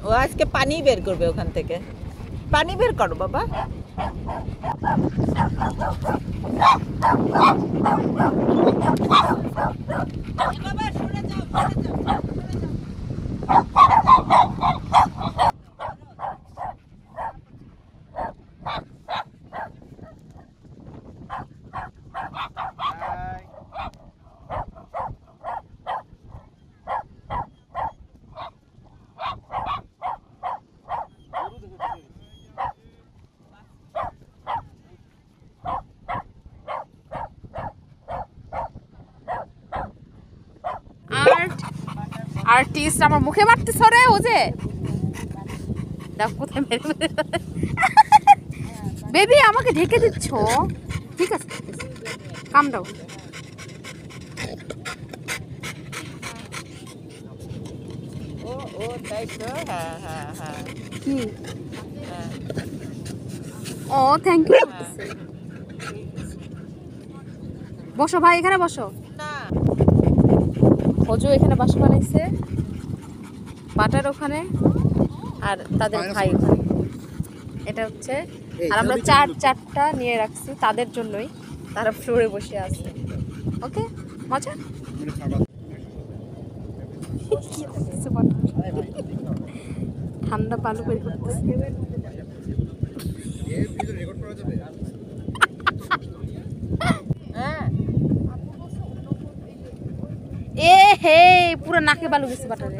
ও আজকে পানি বের করবে ওখান থেকে। পানি বের করো বাবা। বাবা সরে যাও, সরে যাও, সরে যাও। আর্টিস্ট আমার মুখে মারতেছ রে, ও যে দেখো কোথায় মেরে বেবি আমাকে ঢেকে দিচ্ছ। ঠিক আছে, কাম দাও। ও তাই তো, হ্যাঁ হ্যাঁ হ্যাঁ। কি? ও থ্যাংক ইউ। বসো ভাই, এখানে বসো। না হজু এখানে বাসা বানাইছে বাটার ওখানে, আর তাদের ভাই ওখানে। এটা হচ্ছে, আর আমরা চারটা নিয়ে রাখছি তাদের জন্যই, তারা ফ্লোরে বসে আছে। ওকে, মজা। ঠান্ডা পালু বের করতেছে। এ হে, পুরো নাকে বালু গেছে বাটারে।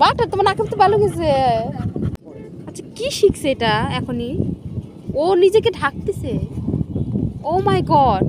বাটার তোমার নাকে তো বালু গেছে। আচ্ছা কি শিখছে এটা এখনই? ও নিজেকে ঢাকতেছে। ও মাই গড।